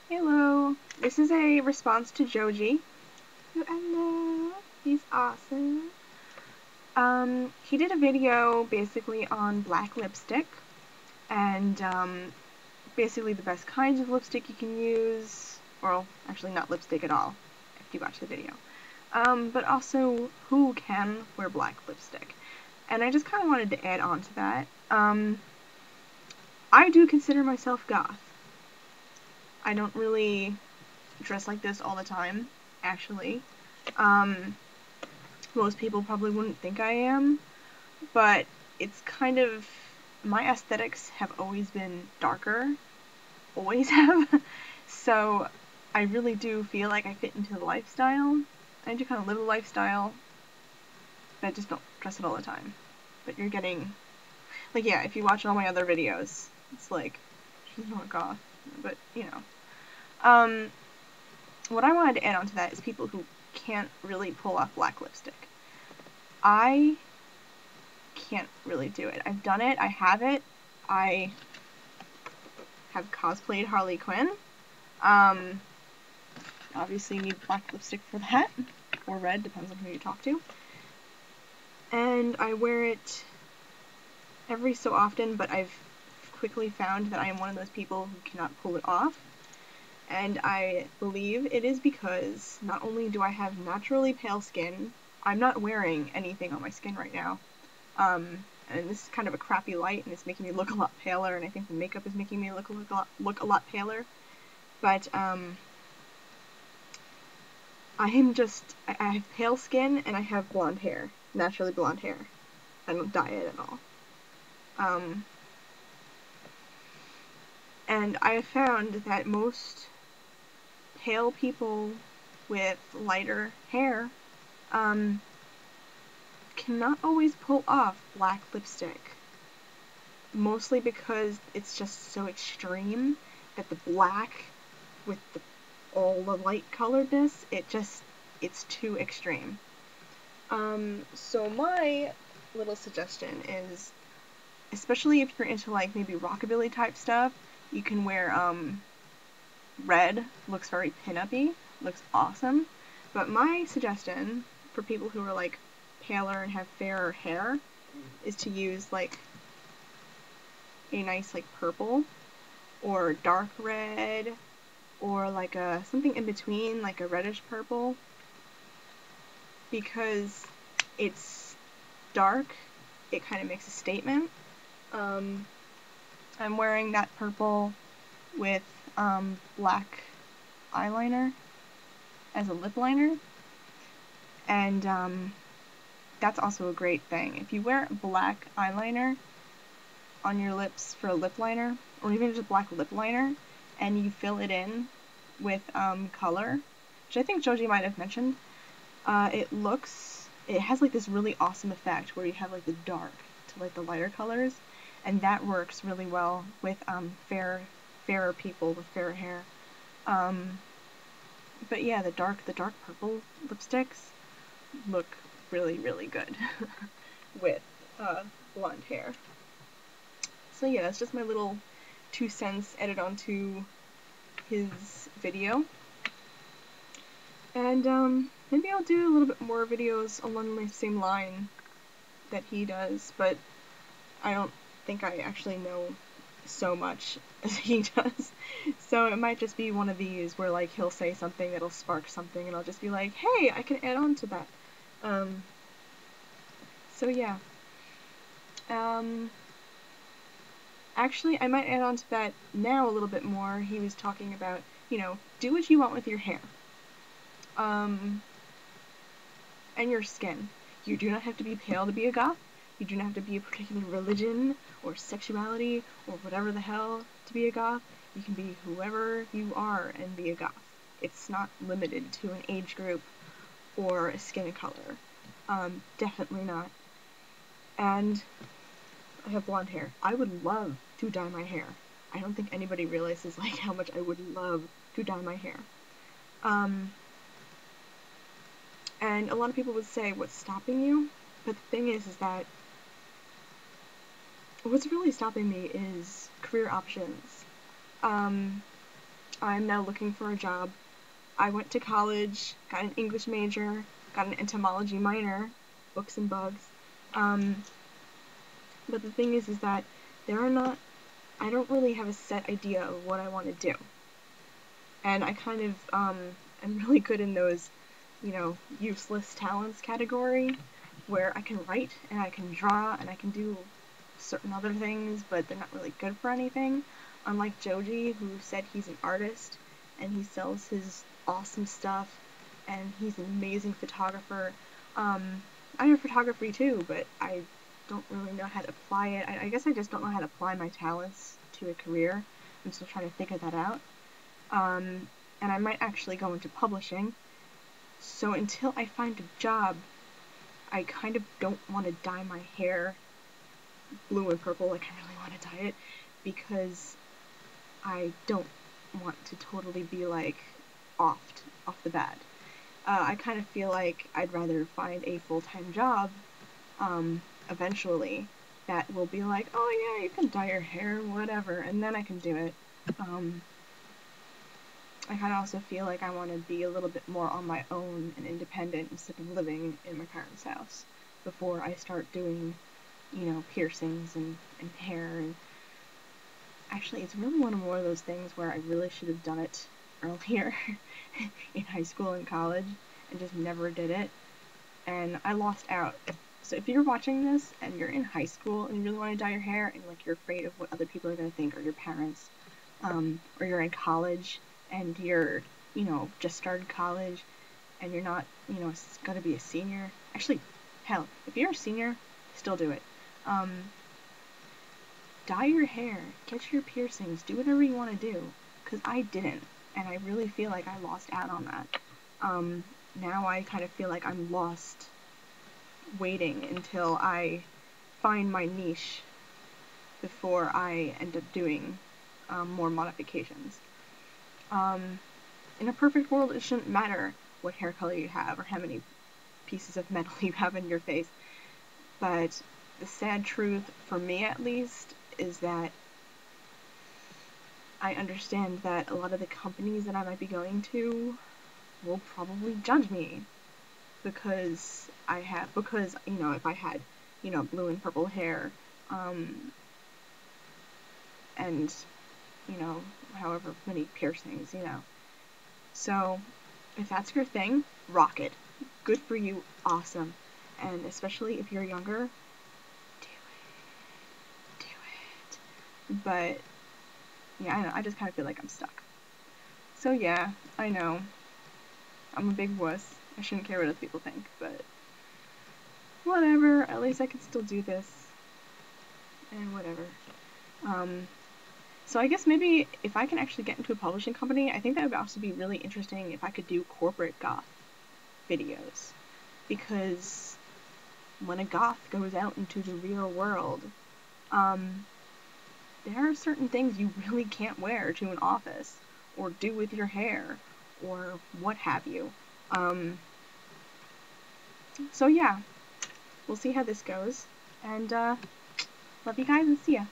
Hello, this is a response to Joji, who I love. He's awesome. He did a video basically on black lipstick and basically the best kinds of lipstick you can use, or actually not lipstick at all, if you watch the video. But also who can wear black lipstick. And I just kind of wanted to add on to that. I do consider myself goth. I don't really dress like this all the time, actually. Most people probably wouldn't think I am, but it's kind of, my aesthetics have always been darker, always have, so I really do feel like I fit into the lifestyle. I do kind of live a lifestyle, but I just don't dress it all the time. But you're getting, like, yeah, if you watch all my other videos, it's like, she's not goth, but, you know. What I wanted to add on to that is people who can't really pull off black lipstick. I can't really do it. I've done it, I have it, I have cosplayed Harley Quinn. Obviously you need black lipstick for that, or red, depends on who you talk to. And I wear it every so often, but I've quickly found that I am one of those people who cannot pull it off. And I believe it is because not only do I have naturally pale skin, I'm not wearing anything on my skin right now. And this is kind of a crappy light, and it's making me look a lot paler, and I think the makeup is making me look a lot paler. But I have pale skin, and I have blonde hair, naturally blonde hair. I don't dye it at all. And I have found that most pale people with lighter hair cannot always pull off black lipstick. Mostly because it's just so extreme that the black with all the light coloredness, it's too extreme. So my little suggestion is, especially if you're into like maybe rockabilly type stuff, you can wear red, looks very pin-up-y, looks awesome. But my suggestion for people who are like paler and have fairer hair is to use like a nice like purple or dark red or like something in between, like a reddish purple, because it's dark, it kind of makes a statement. I'm wearing that purple with black eyeliner as a lip liner, and that's also a great thing. If you wear black eyeliner on your lips for a lip liner, or even just black lip liner, and you fill it in with color, which I think Joji might have mentioned, it has like this really awesome effect where you have like the dark to like the lighter colors, and that works really well with fairer people with fairer hair. But yeah, the dark purple lipsticks look really, really good with blonde hair. So yeah, that's just my little 2 cents added onto his video. And maybe I'll do a little bit more videos along the same line that he does, but I don't think I actually know so much as he does. So it might just be one of these where like he'll say something that'll spark something and I'll just be like, hey, I can add on to that. So yeah. Actually, I might add on to that now a little bit more. He was talking about, you know, do what you want with your hair. And your skin. You do not have to be pale to be a goth. You do not have to be a particular religion or sexuality or whatever the hell to be a goth. You can be whoever you are and be a goth. It's not limited to an age group or a skin color. Definitely not. And I have blonde hair. I would love to dye my hair. I don't think anybody realizes like how much I would love to dye my hair. And a lot of people would say, what's stopping you? But the thing is that what's really stopping me is career options. I'm now looking for a job. I went to college, got an English major, got an entomology minor, books and bugs. But the thing is that I don't really have a set idea of what I want to do. And I kind of, am really good in those, useless talents category, where I can write, and I can draw, and I can do certain other things, but they're not really good for anything. Unlike Joji, who said he's an artist, and he sells his awesome stuff, and he's an amazing photographer. I'm in photography too, but I don't really know how to apply it. I guess I just don't know how to apply my talents to a career. I'm still trying to figure that out. And I might actually go into publishing. So until I find a job, I kind of don't want to dye my hair blue and purple like I really want to dye it, because I don't want to totally be like off the bat. I kind of feel like I'd rather find a full-time job eventually that will be like, oh yeah, you can dye your hair, whatever, and then I can do it. I kind of also feel like I want to be a little bit more on my own and independent instead of living in my parents' house before I start doing, piercings and hair. And actually, it's really one of those things where I really should have done it earlier in high school and college and just never did it. And I lost out. So if you're watching this and you're in high school and you really want to dye your hair and like you're afraid of what other people are going to think, or your parents, or you're in college and you're, just started college and you're not, going to be a senior. Actually, hell, if you're a senior, still do it. Dye your hair, get your piercings, do whatever you want to do, because I didn't, and I really feel like I lost out on that. Now I kind of feel like I'm lost waiting until I find my niche before I end up doing more modifications. In a perfect world, it shouldn't matter what hair color you have or how many pieces of metal you have in your face, but the sad truth, for me at least, is that I understand that a lot of the companies that I might be going to will probably judge me because if I had, blue and purple hair, and, however many piercings, So, if that's your thing, rock it. Good for you, awesome. And especially if you're younger, do it. But, yeah, I know, I just kind of feel like I'm stuck. So yeah, I know, I'm a big wuss. I shouldn't care what other people think, but whatever, at least I can still do this. And whatever. So I guess maybe if I can actually get into a publishing company, I think that would also be really interesting if I could do corporate goth videos. Because when a goth goes out into the real world, there are certain things you really can't wear to an office, or do with your hair, or what have you. So yeah, we'll see how this goes, and love you guys and see ya.